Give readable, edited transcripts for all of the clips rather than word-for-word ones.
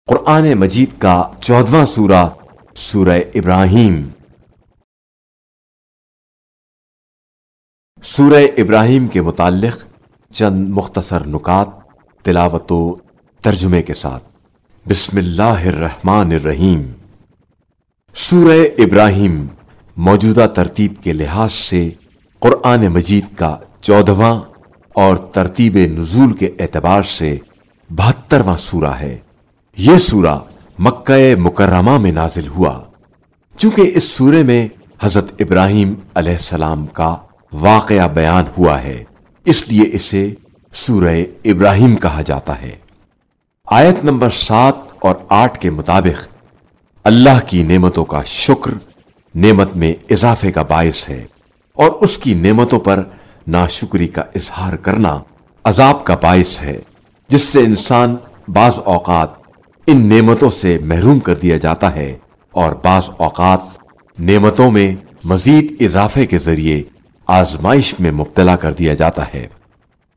قرآن مجید کا 14واں سورہ سورہ ابراہیم۔ سورہ ابراہیم کے متعلق چند مختصر نکات تلاوت و ترجمے کے ساتھ۔ بسم اللہ الرحمن الرحیم۔ سورہ ابراہیم موجودہ ترتیب کے لحاظ سے قرآن مجید کا 14واں اور ترتیب نزول کے اعتبار سے 72واں سورہ ہے۔ یہ سورہ مکہ مکرمہ میں نازل ہوا۔ چونکہ اس سورے میں حضرت ابراہیم علیہ السلام کا واقعہ بیان ہوا ہے، اس لیے اسے سورہ ابراہیم کہا جاتا ہے۔ آیت نمبر 7 اور 8 کے مطابق اللہ کی نعمتوں کا شکر نعمت میں اضافے کا باعث ہے، اور اس کی نعمتوں پر ناشکری کا اظہار کرنا عذاب کا باعث ہے، جس سے انسان بعض اوقات ان نعمتوں سے محروم کر دیا جاتا ہے اور بعض اوقات نعمتوں میں مزید اضافے کے ذریعے آزمائش میں مبتلا کر دیا جاتا ہے۔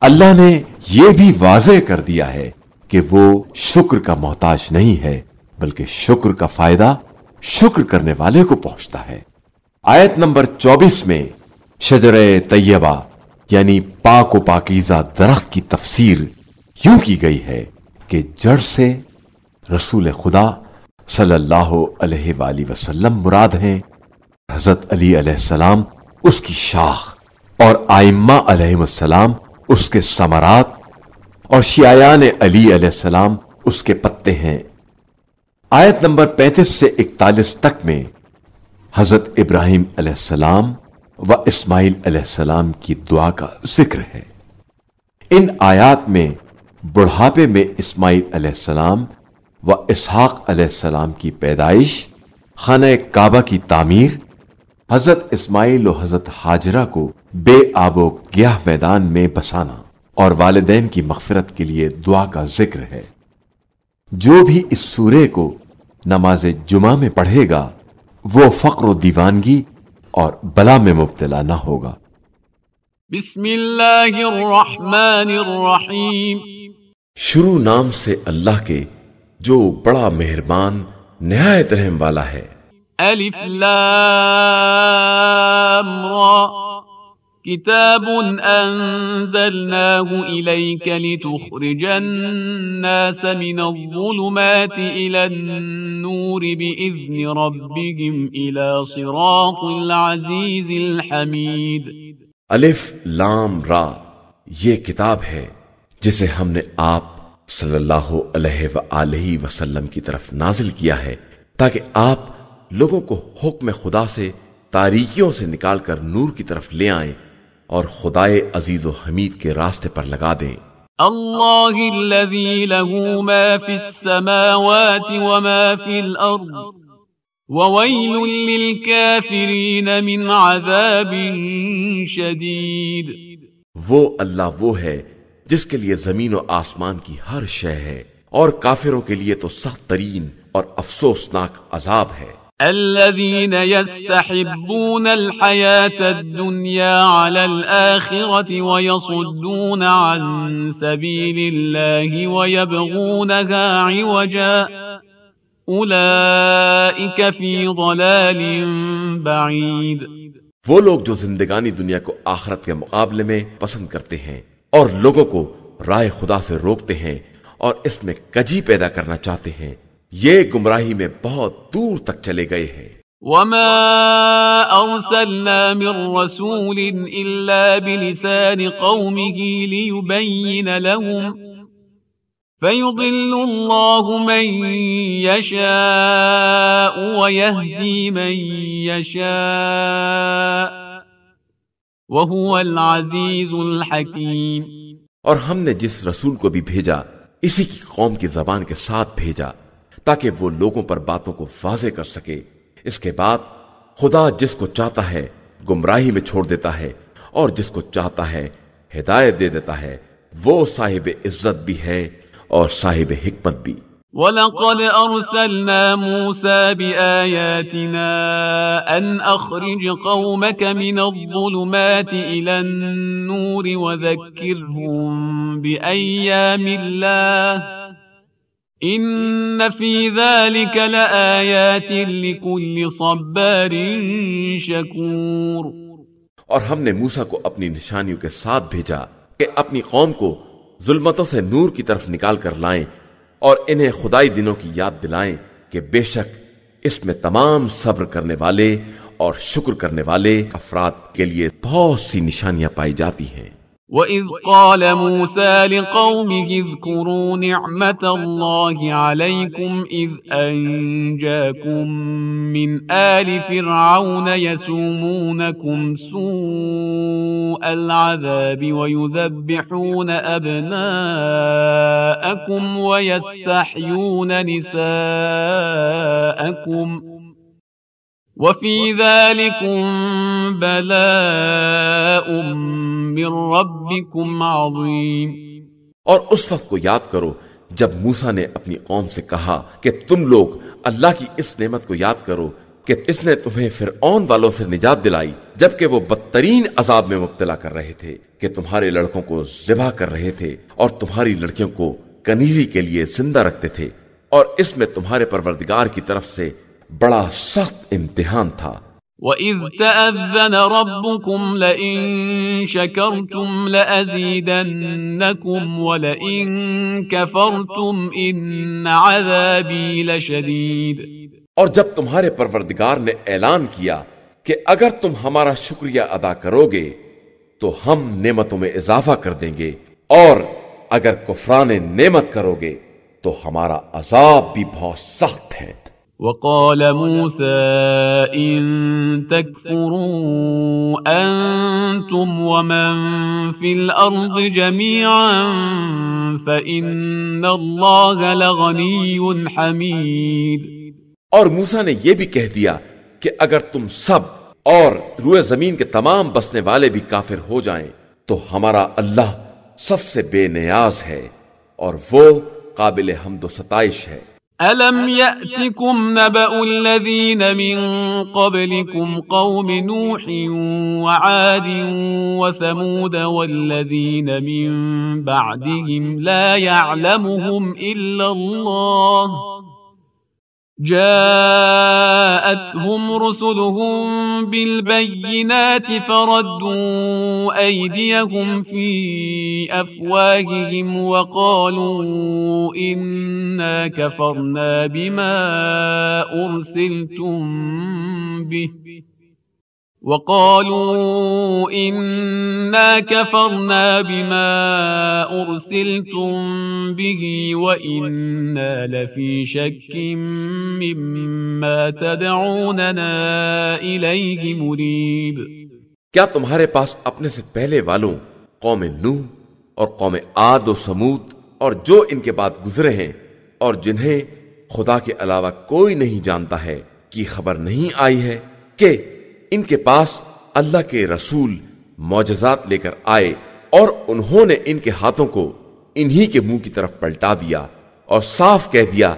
اللہ نے یہ بھی واضح کر دیا ہے کہ وہ شکر کا محتاج نہیں ہے، بلکہ شکر کا فائدہ شکر کرنے والے کو پہنچتا ہے۔ آیت نمبر 24 میں شجرہ طیبہ یعنی پاک و پاکیزہ درخت کی تفسیر یوں کی گئی ہے کہ جڑ سے رسول خدا صلی اللہ علیہ وآلہ وسلم مراد ہیں، حضرت علی علیہ السلام اس کی شاخ، اور ائمہ علیہم السلام اس کے ثمرات، اور شیعیان علی علیہ السلام اس کے پتے ہیں۔ آیت نمبر 35 سے 41 تک میں حضرت ابراہیم علیہ السلام و اسماعیل علیہ السلام کی دعا کا ذکر ہے۔ ان آیات میں بڑھاپے میں اسماعیل علیہ السلام و اسحاق علیہ السلام کی پیدائش، خانہ کعبہ کی تعمیر، حضرت اسماعیل و حضرت ہاجرہ کو بے آب و گیاہ میدان میں بسانا، اور والدین کی مغفرت کے لیے دعا کا ذکر ہے۔ جو بھی اس سورے کو نماز جمعہ میں پڑھے گا وہ فقر و دیوانگی اور بلا میں مبتلا نہ ہوگا۔ بسم اللہ الرحمن الرحیم۔ شروع نام سے اللہ کے جو بڑا مہربان نہایت رحم والا ہے۔ الف لام را کتاب انزلناه الیک لتخرج الناس من الظلمات الى النور باذن ربهم الى صراط العزیز الحمید۔ الف لام را، یہ کتاب ہے جسے ہم نے آپ صلی اللہ علیہ وآلہ وسلم کی طرف نازل کیا ہے، تاکہ آپ لوگوں کو حکم خدا سے تاریکیوں سے نکال کر نور کی طرف لے آئیں اور خدائے عزیز و حمید کے راستے پر لگا دیں۔ اللہ الذی له ما فی السماوات وما فی الارض وویل للکافرین من عذاب شدید۔ وہ اللہ وہ ہے جس کے لیے زمین و آسمان کی ہر شے ہے، اور کافروں کے لیے تو سخت ترین اور افسوسناک عذاب ہے۔ الذين يستحبون الحياة الدنيا على الآخرة ويصدون عن سبيل الله ويبغونها عوجا أولئك في ضلال بعيد۔ وہ لوگ جو زندگانی دنیا کو آخرت کے مقابلے میں پسند کرتے ہیں اور لوگوں کو رائے خدا سے روکتے ہیں اور اس میں کجی پیدا کرنا چاہتے ہیں، یہ گمراہی میں بہت دور تک چلے گئے ہیں۔ وما أرسلنا من رسول إلا بلسان قومه ليبين لهم فيضل الله من يشاء ويهدي من يشاء وهو العزيز الحكيم۔ اور ہم نے جس رسول کو بھی بھیجا اسی کی قوم کی زبان کے ساتھ بھیجا، تاکہ وہ لوگوں پر باتوں کو واضح کر سکے۔ اس کے بعد خدا جس کو چاہتا ہے گمراہی میں چھوڑ دیتا ہے، اور جس کو چاہتا ہے ہدایت دے دیتا ہے۔ وہ صاحب عزت بھی ہے اور صاحب حکمت بھی۔ وَلَقَدْ أَرْسَلْنَا مُوسَى بِآيَاتِنَا أَنْ أَخْرِجْ قَوْمَكَ مِنَ الظُّلُمَاتِ إِلَى النُّورِ وَذَكِّرْهُمْ بِأَيَّامِ اللَّهِ ان فی ذلک لآیات لکل صبار شکور۔ اور ہم نے موسیٰ کو اپنی نشانیوں کے ساتھ بھیجا کہ اپنی قوم کو ظلمتوں سے نور کی طرف نکال کر لائیں اور انہیں خدائی دنوں کی یاد دلائیں کہ بے شک اس میں تمام صبر کرنے والے اور شکر کرنے والے افراد کے لیے بہت سی نشانیاں پائی جاتی ہیں۔ وَإِذْ قَالَ مُوسَى لِقَوْمِهِ اذْكُرُوا نِعْمَةَ اللَّهِ عَلَيْكُمْ إِذْ أَنْجَاكُمْ مِنْ آلِ فِرْعَوْنَ يَسُومُونَكُمْ سُوءَ الْعَذَابِ وَيُذَبِّحُونَ أَبْنَاءَكُمْ وَيَسْتَحْيُونَ نِسَاءَكُمْ وَفِي ذَلِكُمْ بَلَاءٌ مِّن رَّبِّكُمْ عَظِيمٌ۔ اور اس وقت کو یاد کرو جب موسیٰ نے اپنی قوم سے کہا کہ تم لوگ اللہ کی اس نعمت کو یاد کرو کہ اس نے تمہیں فرعون والوں سے نجات دلائی جبکہ وہ بدترین عذاب میں مبتلا کر رہے تھے کہ تمہارے لڑکوں کو ذبح کر رہے تھے اور تمہاری لڑکیوں کو کنیزی کے لیے زندہ رکھتے تھے، اور اس میں تمہارے پروردگار کی طرف سے بڑا سخت امتحان تھا۔ وَإِذْ تَأَذَّنَ رَبُّكُمْ لَئِن شَكَرْتُمْ لَأَزِيدَنَّكُمْ وَلَئِن كَفَرْتُمْ إِنَّ عَذَابِي لَشَدِيدٌ۔ اور جب تمہارے پروردگار نے اعلان کیا کہ اگر تم ہمارا شکریہ ادا کرو گے تو ہم نعمتوں میں اضافہ کر دیں گے، اور اگر کفران نعمت کرو گے تو ہمارا عذاب بھی بہت سخت ہے۔ وقال موسى إن تكفروا أنتم ومن في الأرض جميعا فإن الله لغني حميد۔ اور موسیٰ نے یہ بھی کہہ دیا کہ اگر تم سب اور روئے زمین کے تمام بسنے والے بھی کافر ہو جائیں تو ہمارا اللہ سب سے بے نیاز ہے اور وہ قابل حمد و ستائش ہے۔ أَلَمْ يَأْتِكُمْ نَبَأُ الَّذِينَ مِنْ قَبْلِكُمْ قَوْمِ نُوحٍ وَعَادٍ وَثَمُودَ وَالَّذِينَ مِنْ بَعْدِهِمْ لَا يَعْلَمُهُمْ إِلَّا اللَّهُ جاءتهم رسلهم بالبينات فردوا أيديهم في أفواههم وقالوا إنا كفرنا بما أرسلتم به وَإِنَّا لَفِي شَكٍّ مِّمَّا تَدْعُونَنَا إِلَيْهِ مُرِيبٍ۔ کیا تمہارے پاس اپنے سے پہلے والوں قوم نوح اور قوم عاد و سمود اور جو ان کے بعد گزرے ہیں اور جنہیں خدا کے علاوہ کوئی نہیں جانتا ہے کی خبر نہیں آئی ہے کہ ان کے پاس اللہ کے رسول معجزات لے کر آئے اور انہوں نے ان کے ہاتھوں کو انہی کے منہ کی طرف پلٹا دیا اور صاف کہہ دیا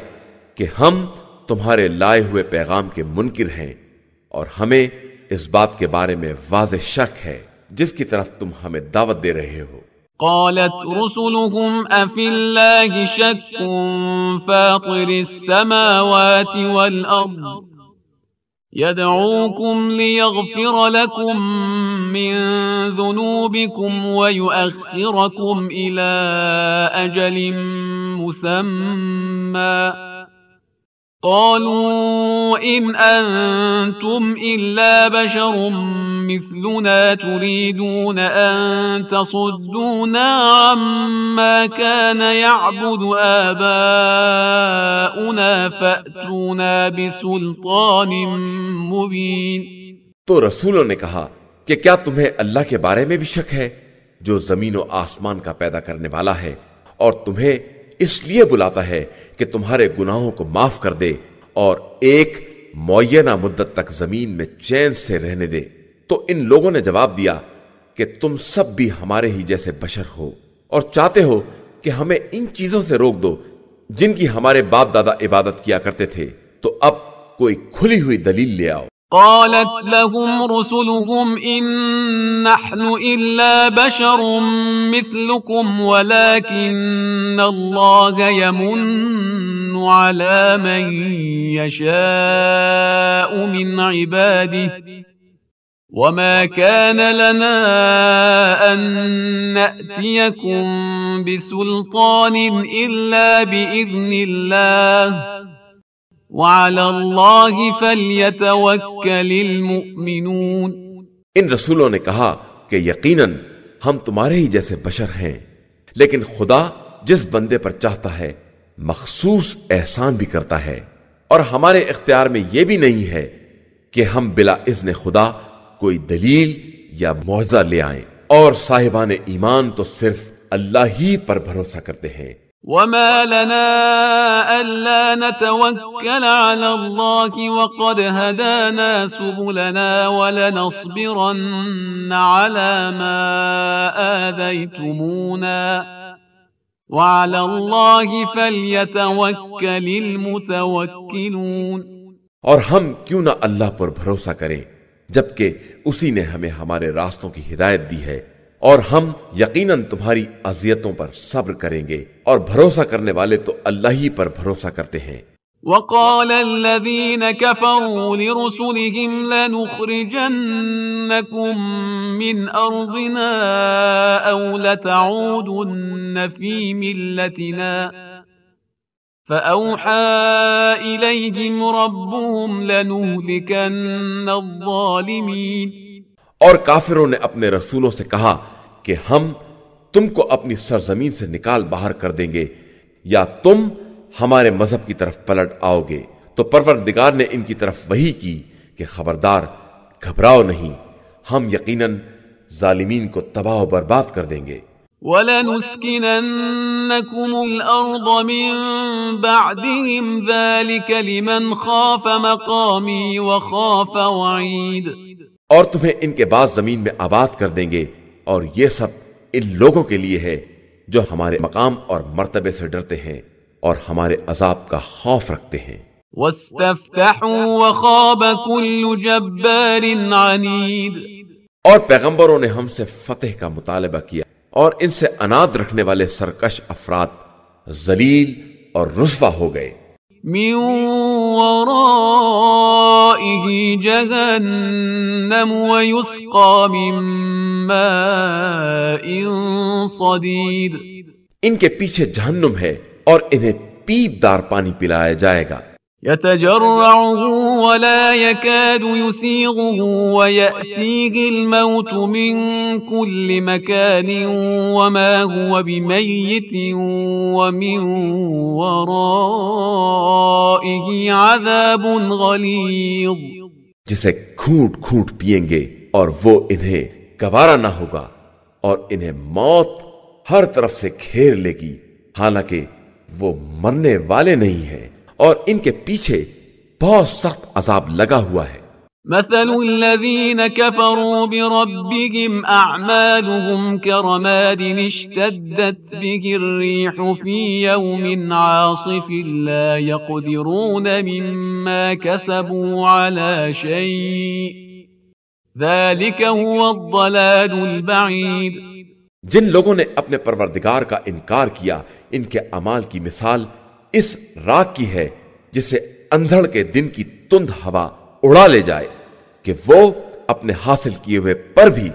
کہ ہم تمہارے لائے ہوئے پیغام کے منکر ہیں اور ہمیں اس بات کے بارے میں واضح شک ہے جس کی طرف تم ہمیں دعوت دے رہے ہو۔ قالت رسلهم أفي الله شك فاطر السماوات والأرض يدعوكم ليغفر لكم من ذنوبكم ويؤخركم إلى أجل مسمى قالوا إن أنتم إلا بشر مثلنا تريدون أن تصدونا عما كان يعبد آباؤنا فأتونا بسلطان مبين۔ تو رسولوں نے کہا کہ کیا تمہیں اللہ کے بارے میں بھی شک ہے جو زمین و آسمان کا پیدا کرنے والا ہے اور تمہیں اس لیے بلاتا ہے کہ تمہارے گناہوں کو معاف کر دے اور ایک معینہ مدت تک زمین میں چین سے رہنے دے؟ تو ان لوگوں نے جواب دیا کہ تم سب بھی ہمارے ہی جیسے بشر ہو اور چاہتے ہو کہ ہمیں ان چیزوں سے روک دو جن کی ہمارے باپ دادا عبادت کیا کرتے تھے، تو اب کوئی کھلی ہوئی دلیل لے آؤ۔ قالت لهم رسلهم إن نحن إلا بشر مثلكم ولكن الله يمن على من يشاء من عباده وما كان لنا أن نأتيكم بسلطان إلا بإذن الله وعلى الله فليتوكل المؤمنون۔ ان رسولوں نے کہا کہ یقیناً ہم تمہارے ہی جیسے بشر ہیں، لیکن خدا جس بندے پر چاہتا ہے مخصوص احسان بھی کرتا ہے، اور ہمارے اختیار میں یہ بھی نہیں ہے کہ ہم بلا اذن خدا کوئی دلیل یا معجزہ لے آئیں، اور صاحبان ایمان تو صرف اللہ ہی پر بھروسہ کرتے ہیں۔ وما لنا ألا نتوكل على الله وقد هدانا سبلنا ولنصبرن على ما آذيتمونا وعلى الله فليتوكل المتوكلون۔ اور ہم کیوں نہ اللہ پر بھروسہ کریں جبکہ اسی نے ہمیں ہمارے راستوں کی ہدایت دی ہے، اور ہم یقیناً تمہاری اذیتوں پر صبر کریں گے، اور بھروسہ کرنے والے تو اللہ ہی پر بھروسہ کرتے ہیں۔ وقال الذين كفروا لرسلهم لنخرجنكم من أرضنا أو لتعودن في ملتنا فأوحى إليهم ربهم لنهلكن الظالمين۔ اور کافروں نے اپنے رسولوں سے کہا کہ ہم تم کو اپنی سرزمین سے نکال باہر کر دیں گے یا تم ہمارے مذہب کی طرف پلٹ آؤ گے، تو پروردگار نے ان کی طرف وحی کی کہ خبردار، گھبراؤ نہیں، ہم یقیناً ظالمین کو تباہ و برباد کر دیں گے۔ وَلَنُسْكِنَنَّكُمُ الْأَرْضَ مِن بَعْدِهِمْ ذَلِكَ لِمَنْ خَافَ مَقَامِي وَخَافَ وَعِيدِ۔ اور تمہیں ان کے بعد زمین میں آباد کر دیں گے، اور یہ سب ان لوگوں کے لیے ہے جو ہمارے مقام اور مرتبے سے ڈرتے ہیں اور ہمارے عذاب کا خوف رکھتے ہیں۔ وَاسْتَفْتَحُوا وَخَابَ كُلُّ جَبَّارٍ عَنِيدٍ۔ اور پیغمبروں نے ہم سے فتح کا مطالبہ کیا، اور ان سے اناد رکھنے والے سرکش افراد ذلیل اور رسوا ہو گئے۔ من ورائه جهنم ويسقى من ماء صديد۔ ان کے پیچھے جہنم ہے اور انہیں پیپ دار پانی پلایا جائے گا۔ يتجرعه ولا يكاد يسيغه ويأتيه الموت من كل مكان وما هو بميت ومن ورائه عذاب غليظ۔ جسے گھونٹ گھونٹ پیئیں گے اور وہ انہیں گوارا نہ ہوگا، اور انہیں موت ہر طرف سے گھیر لے گی، حالانکہ وہ مرنے والے نہیں ہیں، اور ان کے پیچھے بہت سخت عذاب لگا ہوا ہے۔ مثل الذين كفروا بربهم أعمالهم كرماد اشتدت به الريح في يوم عاصف لا يقدرون مما كسبوا على شيء ذلك هو الضلال البعيد۔ جن لوگوں نے اپنے پروردگار کا انکار کیا، ان کے اعمال کی مثال اس راک کی ہے جسے اندھڑ کے دن کی تند ہوا اڑا لے جائے کہ وہ اپنے حاصل کیے ہوئے پر بھی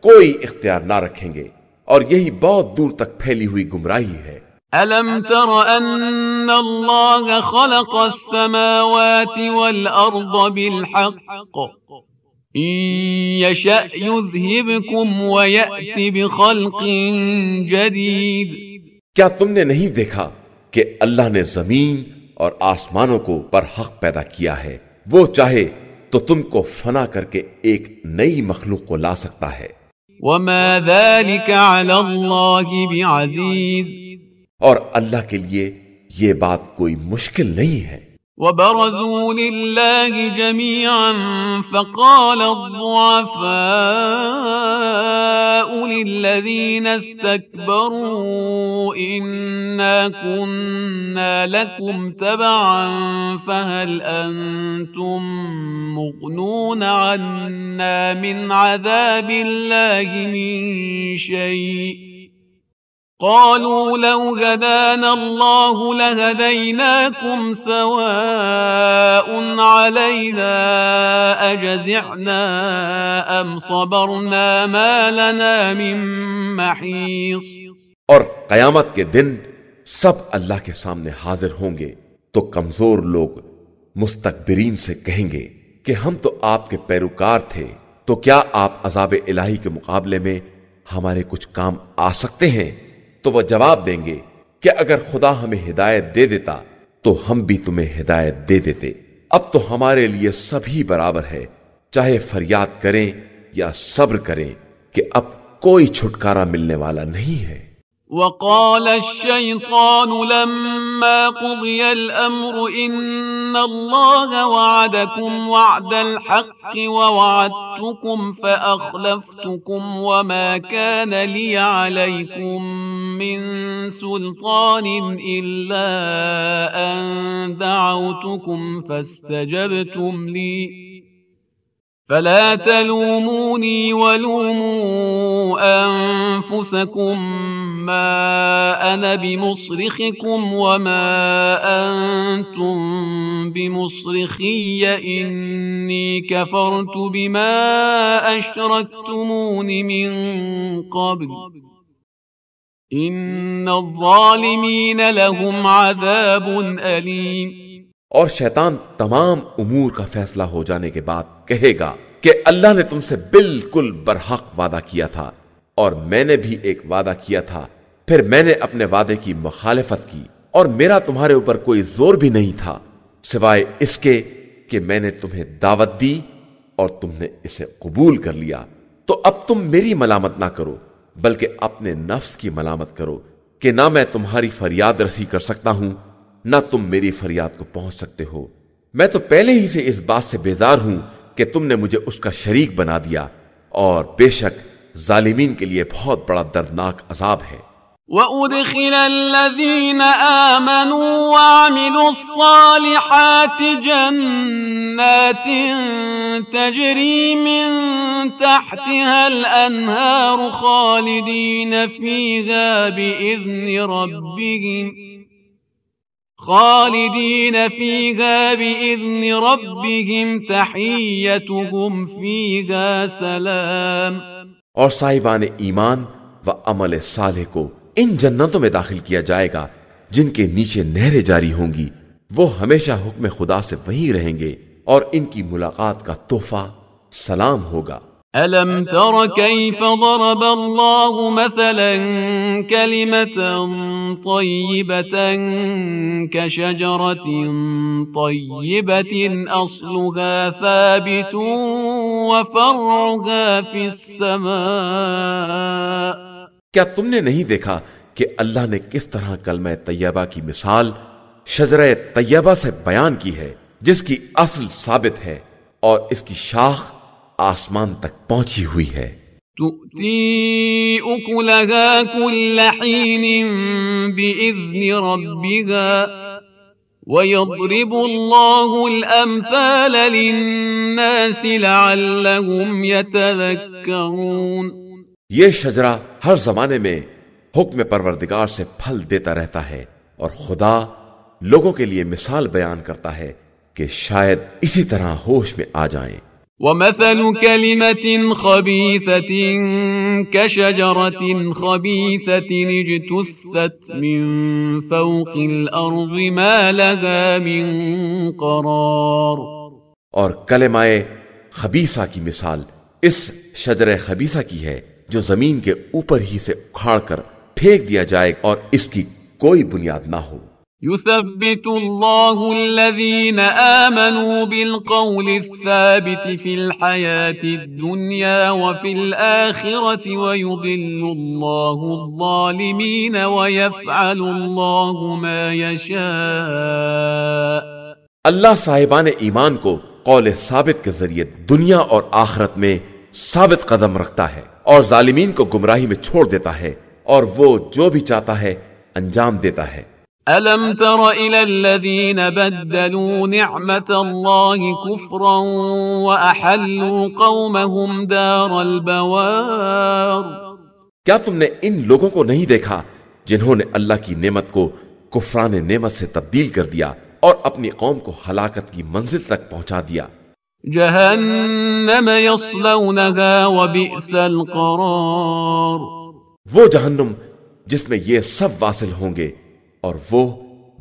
کوئی اختیار نہ رکھیں گے، اور یہی بہت دور تک پھیلی ہوئی گمراہی ہے۔ أَلَمْ تَرَ أَنَّ اللَّهَ خَلَقَ السَّمَاوَاتِ وَالْأَرْضَ بِالْحَقِّ إِن يَشَأْ يُذْهِبْكُمْ وَيَأْتِ بِخَلْقٍ جَدِيدٍ۔ کیا تم نے نہیں دیکھا کہ اللہ نے زمین اور آسمانوں کو برحق پیدا کیا ہے؟ وہ چاہے تو تم کو فنا کر کے ایک نئی مخلوق کو لا سکتا ہے۔ وَمَا ذَلِكَ عَلَى اللَّهِ بِعَزِيزٍ۔ اور اللہ کے لیے یہ بات کوئی مشکل نہیں ہے۔ وَبَرَزُوا لِلَّهِ جَمِيعًا فَقَالَ الضُّعَفَاءُ لِلَّذِينَ اسْتَكْبَرُوا إِنَّا كُنَّا لَكُمْ تَبَعًا فَهَلْ أَنْتُمْ مُغْنُونَ عَنَّا مِنْ عَذَابِ اللَّهِ مِنْ شَيْءٍ قالوا لو هدانا الله لهديناكم سواء علينا أجزعنا أم صبرنا ما لنا من محيص۔ اور قیامت کے دن سب اللہ کے سامنے حاضر ہوں گے تو کمزور لوگ مستکبرین سے کہیں گے کہ ہم تو آپ کے پیروکار تھے، تو کیا آپ عذاب الہی کے مقابلے میں ہمارے کچھ کام آ سکتے ہیں؟ تو وہ جواب دیں گے کہ اگر خدا ہمیں ہدایت دے دیتا تو ہم بھی تمہیں ہدایت دے دیتے۔ اب تو ہمارے لیے سبھی برابر ہے، چاہے فریاد کریں یا صبر کریں کہ اب کوئی چھٹکارا ملنے والا نہیں ہے۔ وقال الشيطان لما قضي الأمر إن الله وعدكم وعد الحق ووعدتكم فأخلفتكم وما كان لي عليكم من سلطان إلا أن دعوتكم فاستجبتم لي فلا تلوموني ولوموا أنفسكم ما أنا بمصرخكم وما أنتم بمصرخي إني كفرت بما أشركتمون من قبل إن الظالمين لهم عذاب أليم۔ اور شیطان تمام امور کا فیصلہ ہو جانے کے بعد کہے گا کہ اللہ نے تم سے بالکل برحق وعدہ کیا تھا اور میں نے بھی ایک وعدہ کیا تھا، پھر میں نے اپنے وعدے کی مخالفت کی اور میرا تمہارے اوپر کوئی زور بھی نہیں تھا سوائے اس کے کہ میں نے تمہیں دعوت دی اور تم نے اسے قبول کر لیا۔ تو اب تم میری ملامت نہ کرو بلکہ اپنے نفس کی ملامت کرو کہ نہ میں تمہاری فریاد رسی کر سکتا ہوں نہ تم میری فریاد کو پہنچ سکتے ہو۔ میں تو پہلے ہی سے اس بات سے بیزار ہوں کہ تم نے مجھے اس کا شریک بنا دیا، اور بے شک ظالمین کے لیے بہت بڑا دردناک عذاب ہے۔ وَأُدْخِلَ الَّذِينَ آمَنُوا وَعَمِلُوا الصَّالِحَاتِ جَنَّاتٍ تَجْرِي مِن تَحْتِهَا الْأَنْهَارُ خَالِدِينَ فِيهَا بِإِذْنِ رَبِّهِمْ تَحِيَّتُهُمْ فِيهَا سَلَامٌ۔ اور صاحبان ایمان و عمل صالح کو ان جنتوں میں داخل کیا جائے گا جن کے نیچے نہریں جاری ہوں گی، وہ ہمیشہ حکم خدا سے وہیں رہیں گے اور ان کی ملاقات کا تحفہ سلام ہوگا۔ أَلَمْ تَرَ كَيْفَ ضَرَبَ اللَّهُ مَثَلًا كَلِمَةً طَيِّبَةً كَشَجَرَةٍ طَيِّبَةٍ أَصْلُهَا ثَابِتٌ وَفَرْعُهَا فِي السَّمَاءِ۔ کیا تم نے نہیں دیکھا کہ اللہ نے کس طرح کلمہ طیبہ کی مثال شجرہ طیبہ سے بیان کی ہے جس کی اصل ثابت ہے اور اس کی شاخ آسمان تک پہنچی ہوئی ہے۔ تُؤْتِي أُكُلَهَا كُلَّ حِينٍ بِإِذْنِ رَبِّهَا وَيَضْرِبُ اللَّهُ الْأَمْثَالَ لِلنَّاسِ لَعَلَّهُمْ يَتَذَكَّرُونَ۔ یہ شجرہ ہر زمانے میں حکم پروردگار سے پھل دیتا رہتا ہے اور خدا لوگوں کے لیے مثال بیان کرتا ہے کہ شاید اسی طرح ہوش میں آ جائیں۔ وَمَثَلُ كَلِمَةٍ خَبِيثَةٍ كَشَجَرَةٍ خَبِيثَةٍ اجْتُثَّتْ مِن فَوْقِ الْأَرْضِ مَا لَهَا مِن قَرَارٍ۔ اور کلمہ خبیثہ کی مثال اس شجرہ خبیثہ کی ہے جو زمین کے اوپر ہی سے اکھاڑ کر پھینک دیا جائے اور اس کی کوئی بنیاد نہ ہو۔ يثبت الله الذين آمنوا بالقول الثابت في الحياة الدنيا وفي الآخرة ويضل الله الظالمين ويفعل الله ما يشاء۔ اللہ صاحبان ایمان کو قول ثابت کے ذریعے دنیا اور آخرت میں ثابت قدم رکھتا ہے اور ظالمین کو گمراہی میں چھوڑ دیتا ہے، اور وہ جو بھی چاہتا ہے انجام دیتا ہے۔ أَلَمْ تَرَ إِلَى الَّذِينَ بَدَّلُوا نِعْمَةَ اللَّهِ كُفْرًا وَأَحَلُّوا قَوْمَهُمْ دَارَ الْبَوَارِ۔ کیا تم نے ان لوگوں کو نہیں دیکھا جنہوں نے اللہ کی نعمت کو کفران نعمت سے تبدیل کر دیا اور اپنی قوم کو ہلاکت کی منزل تک پہنچا دیا۔ جہنم یصلونها وبئس القرار، وہ جہنم جس میں یہ سب واصل ہوں گے اور وہ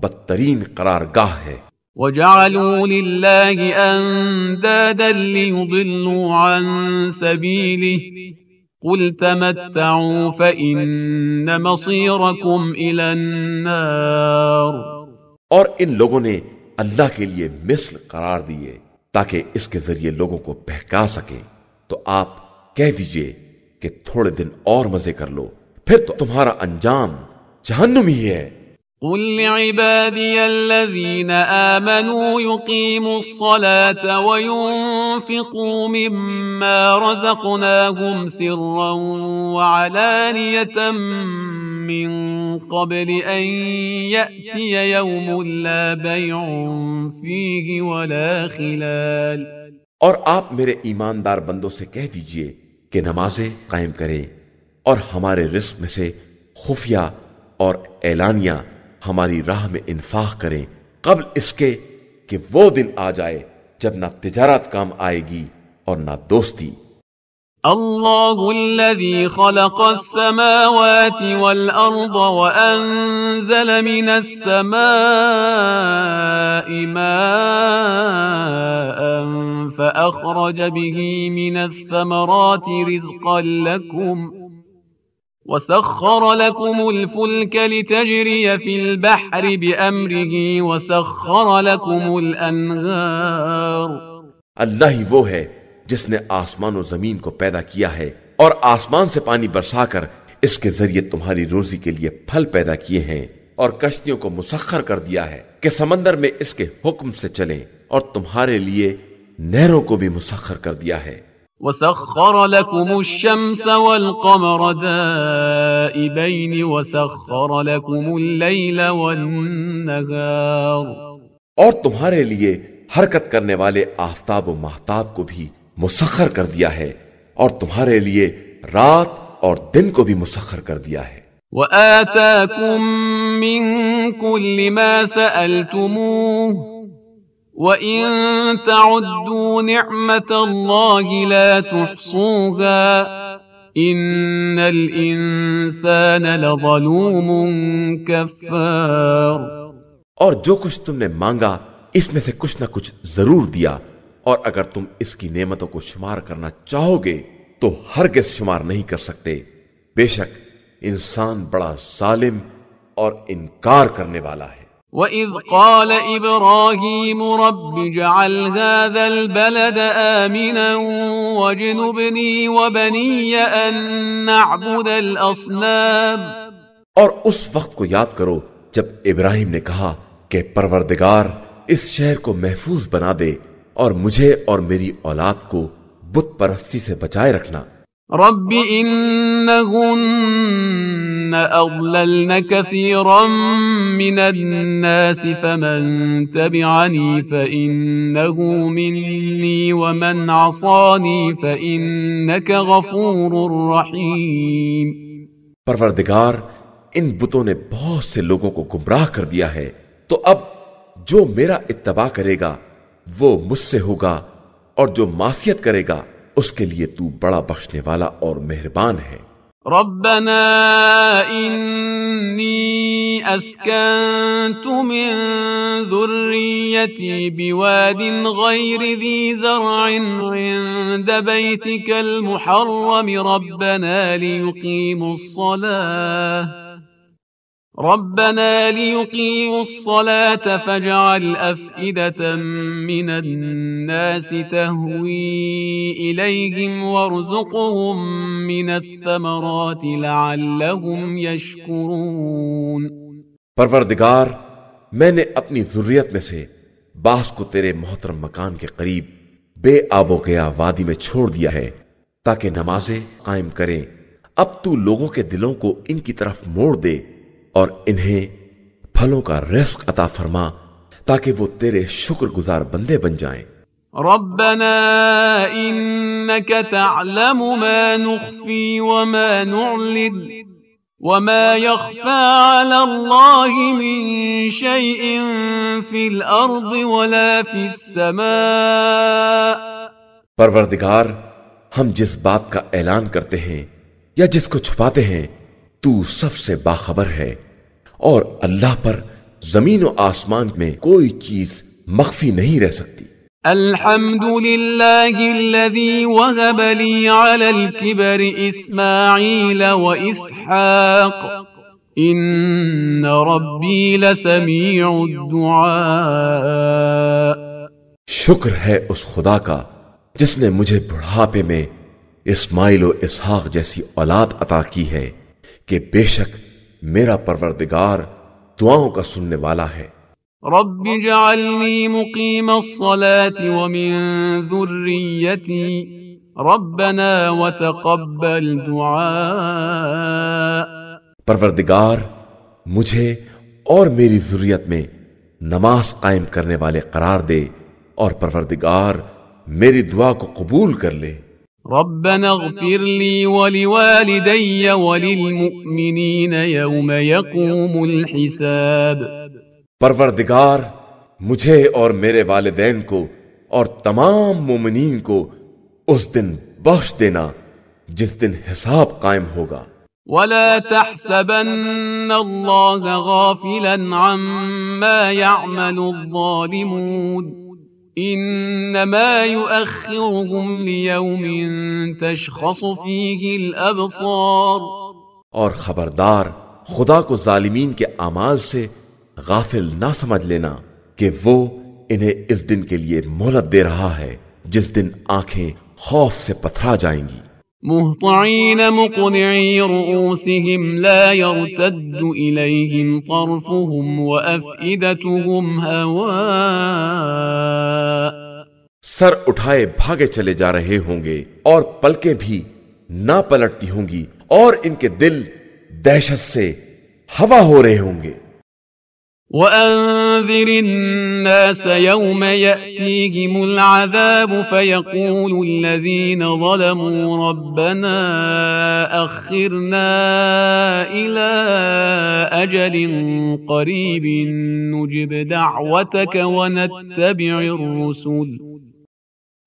بدترین قرارگاہ ہے۔ وجعلوا لله اندادا ليضلوا عن سبيله قل تمتعوا فإن مصيركم إلى النار۔ اور ان لوگوں نے اللہ کے لیے مثل قرار دیے تاکہ اس کے ذریعے لوگوں کو بہکا سکیں، تو آپ کہہ دیجئے کہ تھوڑے دن اور مزے کر لو، پھر تو تمہارا انجام جہنم ہی ہے۔ قل لعبادي الذين آمنوا يقيموا الصلاة وينفقوا مما رزقناهم سرا وعلانية من قبل أن يأتي يوم لا بيع فيه ولا خلال۔ اور آپ میرے ایماندار بندوں سے کہہ دیجئے کہ نمازیں قائم کریں اور ہمارے رزق میں سے خفیہ اور اعلانیہ ہماری راہ میں انفاق کریں قبل اس کے کہ وہ دن آ جائے جب نہ تجارت کام آئے گی اور نہ دوستی۔ اللہ الذي خلق السماوات والأرض وأنزل من السماء ماء فأخرج به من الثمرات رزقا لكم وسخر لكم الفلك لتجري في البحر بأمره وسخر لكم الأنهار۔ اللہ ہی وہ ہے جس نے آسمان و زمین کو پیدا کیا ہے اور آسمان سے پانی برسا کر اس کے ذریعے تمہاری روزی کے لیے پھل پیدا کیے ہیں، اور کشتیوں کو مسخر کر دیا ہے کہ سمندر میں اس کے حکم سے چلیں، اور تمہارے لیے نہروں کو بھی مسخر کر دیا ہے۔ وسخر لكم الشمس والقمر دائبين وسخر لكم الليل والنهار۔ اور تمہارے لیے حرکت کرنے والے آفتاب و ماہتاب کو بھی مسخر کر دیا ہے، اور تمہارے لیے رات اور دن کو بھی مسخر کر دیا ہے۔ وآتاكم من كل ما سألتموه وَإِن تَعُدُّوا نِعْمَةَ اللَّهِ لَا تُحْصُوهَا إِنَّ الْإِنسَانَ لَظَلُومٌ كَفَّارٌ۔ اور جو کچھ تم نے مانگا اس میں سے کچھ نہ کچھ ضرور دیا، اور اگر تم اس کی نعمتوں کو شمار کرنا چاہو گے تو ہرگز شمار نہیں کر سکتے۔ بے شک انسان بڑا ظالم اور انکار کرنے والا ہے۔ وَإِذْ قَالَ إِبْرَاهِيمُ رَبِّ اجْعَلْ هَذَا الْبَلَدَ آمِنًا وَاجْنُبْنِي وَبَنِيَّ أَن نَّعْبُدَ الْأَصْنَامَ۔ اور اس وقت کو یاد کرو جب ابراہیم نے کہا کہ پروردگار اس شہر کو محفوظ بنا دے اور مجھے اور میری اولاد کو بت پرستی سے بچائے رکھنا۔ رب إنهن أضللن كثيرا من الناس فمن تبعني فإنه مني ومن عصاني فإنك غفور رحيم۔ پروردگار ان بتوں نے بہت سے لوگوں کو گمراہ کر دیا ہے، تو اب جو میرا اتباع کرے گا وہ مجھ سے ہوگا، اور جو معصیت کرے گا اس کے لیے تو بڑا بخشنے والا اور مہربان ہے۔ ربنا انی اسکنت من ذریتی بواد غیر ذی زرع عند بیتک المحرم ربنا ليقيموا الصلاة فاجعل أفئدة من الناس تهوي إليهم وارزقهم من الثمرات لعلهم يشكرون۔ پروردگار میں نے اپنی ذریت میں سے بعض کو تیرے محترم مکان کے قریب بے آب و گیا وادی میں چھوڑ دیا ہے تاکہ نمازیں قائم کریں۔ اب تو لوگوں کے دلوں کو ان کی طرف موڑ دے اور انہیں پھلوں کا رزق عطا فرما تاکہ وہ تیرے شکر گزار بندے بن جائیں۔ ربنا انك تعلم ما نخفي وما نعلن وما يخفى على الله من شيء في الأرض ولا في السماء. پروردگار، ہم جس بات کا اعلان کرتے ہیں یا جس کو چھپاتے ہیں تو سب سے باخبر ہے، اور اللہ پر زمین و آسمان میں کوئی چیز مخفی نہیں رہ سکتی. الحمد لله الذي وهب لي على الكبر إسماعيل وإسحاق إن ربي لسميع الدعاء. شکر ہے اس خدا کا جس نے مجھے بڑھاپے میں اسماعیل و اسحاق جیسی اولاد عطا کی ہے کہ بے شک میرا پروردگار دعاؤں کا سننے والا ہے. رب اجعلني مقيم الصلاة ومن ذريتي ربنا وتقبل دعاء. پروردگار، مجھے اور میری ذریت میں نماز قائم کرنے والے قرار دے، اور پروردگار میری دعا کو قبول کر لے. ربنا اغفر لي ولوالدي وللمؤمنين يوم يقوم الحساب. پروردگار، مجھے اور میرے والدین کو اور تمام مومنین کو اس دن بخش دینا جس دن حساب قائم ہوگا. ولا تحسبن الله غافلا عما يعمل الظالمون انما يؤخرهم ليوم تشخص فيه الابصار. اور خبردار، خدا کو ظالمین کے اعمال سے غافل نہ سمجھ لینا کہ وہ انہیں اس دن کے لیے مہلت دے رہا ہے جس دن آنکھیں خوف سے پتھرا جائیں گی. مہطعین مقنعی رؤوسهم لا يرتد إليهم طرفهم وأفئدتهم هواء. سر اٹھائے بھاگے چلے جا رہے ہوں گے اور پلکیں بھی نہ پلٹتی ہوں گی، اور ان کے دل دہشت سے ہوا ہو رہے ہوں گے. وأنذر الناس يوم يأتيهم العذاب فيقول الذين ظلموا ربنا أخرنا إلى أجل قريب نجب دعوتك ونتبع الرسل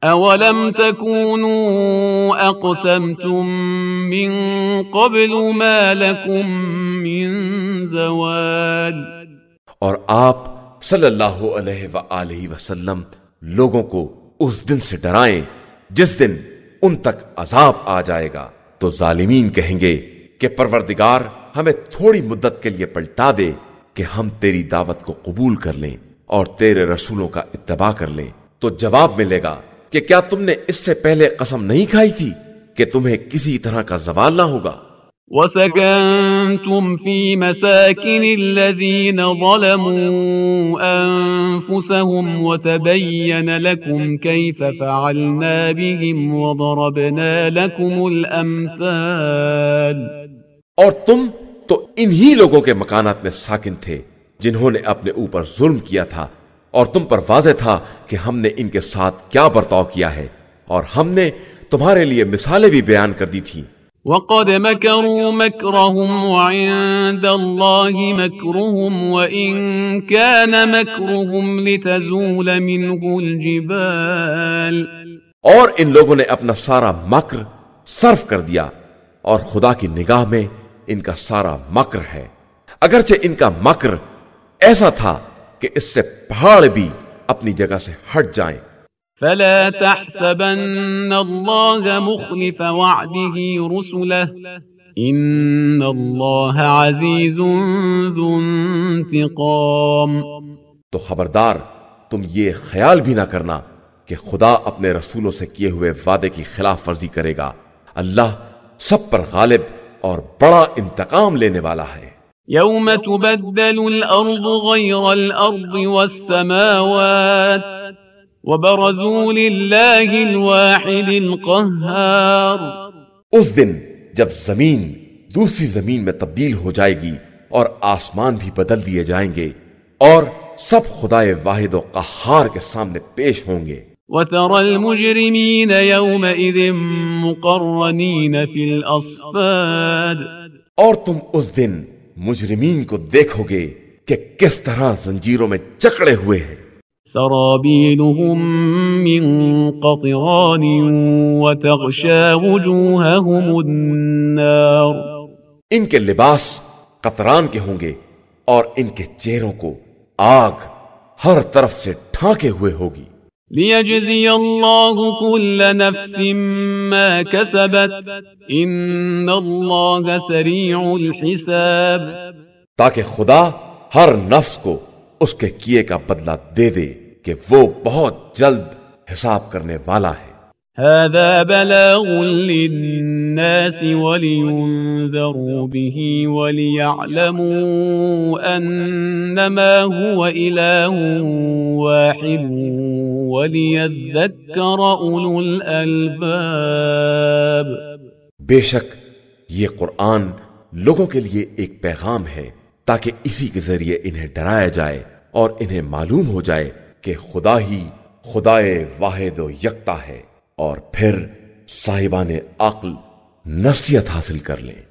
أولم تكونوا أقسمتم من قبل ما لكم من زوال. اور آپ صلی اللہ علیہ وآلہ وسلم لوگوں کو اس دن سے ڈرائیں جس دن ان تک عذاب آ جائے گا. تو ظالمین کہیں گے کہ پروردگار ہمیں تھوڑی مدت کے لیے پلٹا دے کہ ہم تیری دعوت کو قبول کر لیں اور تیرے رسولوں کا اتباع کر لیں. تو جواب ملے گا کہ کیا تم نے اس سے پہلے قسم نہیں کھائی تھی کہ تمہیں کسی طرح کا زوال نہ ہوگا؟ وَسَكَنْتُمْ فِي مَسَاكِنِ الَّذِينَ ظَلَمُوا أَنفُسَهُمْ وَتَبَيَّنَ لَكُمْ كَيْفَ فَعَلْنَا بِهِمْ وَضَرَبْنَا لَكُمُ الْأَمْثَالَ. اور تم تو انہی لوگوں کے مکانات میں ساکن تھے جنہوں نے اپنے اوپر ظلم کیا تھا، اور تم پر واضح تھا کہ ہم نے ان کے ساتھ کیا برتاؤ کیا ہے، اور ہم نے تمہارے لیے مثالیں بھی بیان کر دی تھیں. وَقَدْ مَكَرُوا مَكْرَهُمْ وَعِندَ اللَّهِ مَكْرُهُمْ وَإِن كَانَ مَكْرُهُمْ لِتَزُولَ مِنْهُ الْجِبَالُ. اور ان لوگوں نے اپنا سارا مکر صرف کر دیا، اور خدا کی نگاہ میں ان کا سارا مکر ہے، اگرچہ ان کا مکر ایسا تھا کہ اس سے پہاڑ بھی اپنی جگہ سے ہٹ جائیں. فلا تحسبن الله مخلف وعده رسله ان الله عزيز ذو انتقام. تو خبردار تم یہ خیال بھی نہ کرنا کہ خدا اپنے رسولوں سے کیے ہوئے وعدے کی خلاف ورزی کرے گا. اللہ سب پر غالب اور بڑا انتقام لینے والا ہے. يوم تبدل الأرض غير الأرض والسماوات وبرزوا لله الواحد القهار. اس دن جب زمین دوسری زمین میں تبدیل ہو جائے گی اور آسمان بھی بدل دیے جائیں گے اور سب خدائے واحد و قہار کے سامنے پیش ہوں گے. وَتَرَى الْمُجْرِمِينَ يَوْمَئِذٍ مُقَرَّنِينَ فِي الْأَصْفَادِ. اور تم اس دن مجرمین کو دیکھو گے کہ کس طرح زنجیروں میں جکڑے ہوئے ہیں. سرابيلهم من قطران وتغشى وجوههم النار. ان کے لباس قطران کے ہوں گے اور ان کے چہروں کو آگ ہر طرف سے ڈھانکے ہوئے ہوگی. ليجزي الله كل نفس ما كسبت إن الله سريع الحساب. تاکہ خدا ہر نفس کو اس کے کیے کا بدلہ دے دے کہ وہ بہت جلد حساب کرنے والا ہے. هذا بلاغ للناس ولينذروا به وليعلموا أنما هو إله واحد وليذكر أولو الألباب. بے شک یہ قرآن لوگوں کے لیے ایک پیغام ہے تاکہ اسی کے ذریعے انہیں ڈرایا جائے اور انہیں معلوم ہو جائے کہ خدا ہی خدائے واحد و یکتا ہے، اور پھر صاحبان عقل نصیحت حاصل کر لیں.